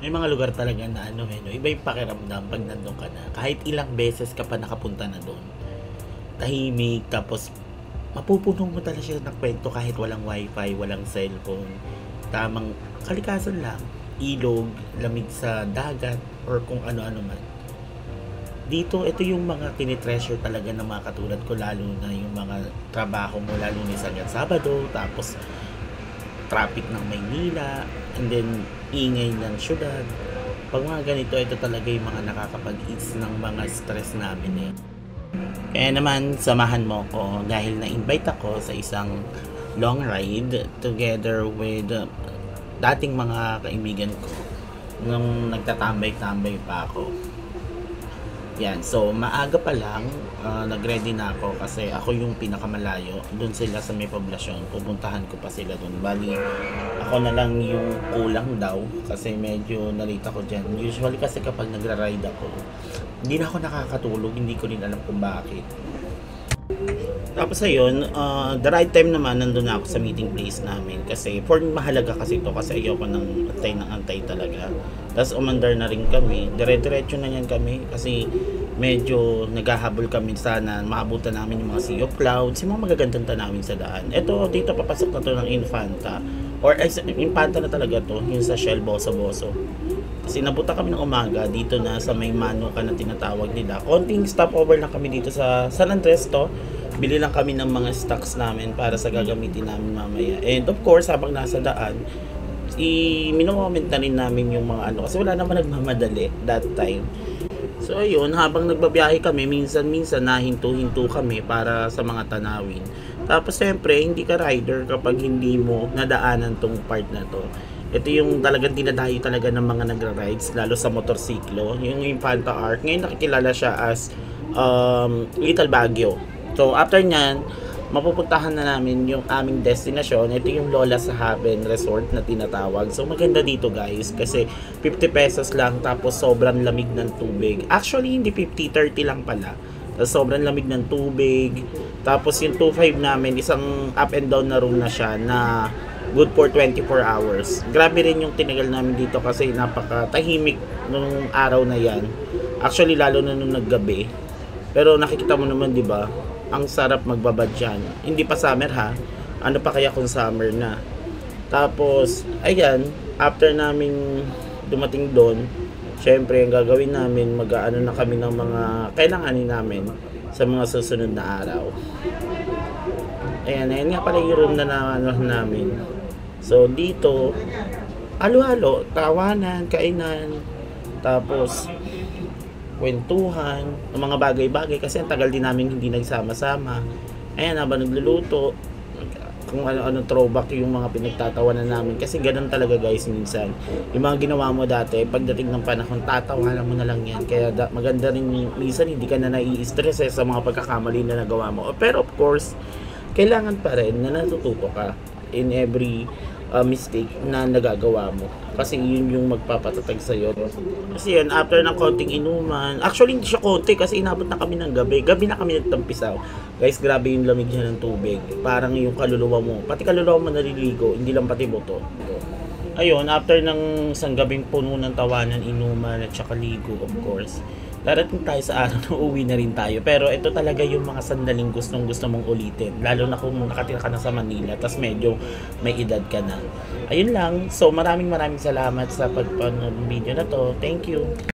May mga lugar talaga na ano eh, no? Iba yung pakiramdam pag nandun ka na. Kahit ilang beses ka pa nakapunta na doon. Tahimik, tapos mapupuno mo talaga siya ng kwento kahit walang wifi, walang cellphone. Tamang kalikasan lang. Ilog, lamig sa dagat, or kung ano-ano man. Dito, ito yung mga tinitreasure talaga ng mga katulad ko, lalo na yung mga trabaho mo, lalo na sa Sabado, tapos traffic ng Maynila, and then ingay ng syudad. Pag mga ganito, ito talaga yung mga nakakapag-ease ng mga stress namin eh. Kaya naman, samahan mo ko dahil na-invite ako sa isang long ride together with dating mga kaibigan ko nung nagtatambay-tambay pa ako. Yan, so maaga pa lang, nag-ready na ako kasi ako yung pinakamalayo. Doon sila sa may poblasyon, pupuntahan ko pa sila doon. Bali, ako na lang yung kulang daw kasi medyo nalita ko dyan. Usually kasi kapag nagra-ride ako, hindi na ako nakakatulog, hindi ko rin alam kung bakit. Tapos ayun, the right time naman nandun na ako sa meeting place namin kasi for mahalaga kasi ito kasi ayoko ng antay talaga. Tapos umandar na rin kami, dire-diretso na yan kami kasi medyo naghahabol kami sana maabutan namin yung mga sea of clouds, yung mga magagandang tanawin sa daan. Ito dito papasok na to ng Infanta or Infanta na talaga to, yung sa Shell Boso-Boso. Kasi nabuta kami ng umaga dito na sa may Manuka na tinatawag nila. Konting stopover lang kami dito sa San Andres to. Bili lang kami ng mga stocks namin para sa gagamitin namin mamaya. And of course, habang nasa daan, i-mino-comment na rin namin yung mga ano. Kasi wala naman nagmamadali that time. So ayun, habang nagbabiyahe kami, minsan-minsan nahinto-hinto kami para sa mga tanawin. Tapos siyempre, hindi ka rider kapag hindi mo nadaanan tong part na to. Ito yung talagang dinadayo talaga ng mga nagra-rides, lalo sa motorsiklo. Yung Infanta Arc, ngayon nakikilala siya as Little Baguio. So after nyan, mapupuntahan na namin yung aming destinasyon. Ito yung Lola sa Haven Resort na tinatawag. So maganda dito guys kasi 50 pesos lang tapos sobrang lamig ng tubig. Actually hindi 50, 30 lang pala. Tapos sobrang lamig ng tubig. Tapos yung 2.5 namin, isang up and down na room na siya na good for 24 hours. Grabe rin yung tinagal namin dito kasi napaka-tahimik nung araw na yan. Actually lalo na nung naggabi. Pero nakikita mo naman 'di ba? Ang sarap magbabad dyan. Hindi pa summer ha. Ano pa kaya kung summer na? Tapos, ayan, after namin dumating doon, syempre, ang gagawin namin, mag-aano na kami ng mga kailanganin namin sa mga susunod na araw. Ayan, ayan nga pala yung room na ano namin. So, dito, halo-halo, tawanan, kainan, tapos, kwentuhan, ng mga bagay-bagay kasi ang tagal din namin hindi nagsama-sama. Ayan, habang nagluluto, kung ano-ano throwback yung mga pinagtatawanan namin kasi ganun talaga guys minsan. Yung mga ginawa mo dati, pagdating ng panahon, tatawanan mo na lang yan. Kaya maganda rin minsan hindi ka na nai-stress sa mga pagkakamali na nagawa mo. Pero of course, kailangan pa rin na natututo ka in every mistake na nagagawa mo kasi yun yung magpapatatag sa'yo. Kasi yun, after ng konting inuman, actually hindi siya konti kasi inabot na kami ng gabi na kami nagtampisaw guys. Grabe yung lamig niya ng tubig, parang yung kaluluwa mo, pati kaluluwa mo naliligo, hindi lang pati buto. Ayun, after ng isang gabing puno ng tawanan, inuman at saka ligo, of course darating tayo sa araw na uwi na rin tayo. Pero ito talaga yung mga sandaling gustong gusto mong ulitin. Lalo na kung nakatira ka na sa Manila, tas medyo may edad ka na. Ayun lang. So maraming salamat sa pagpanood ng video na to. Thank you.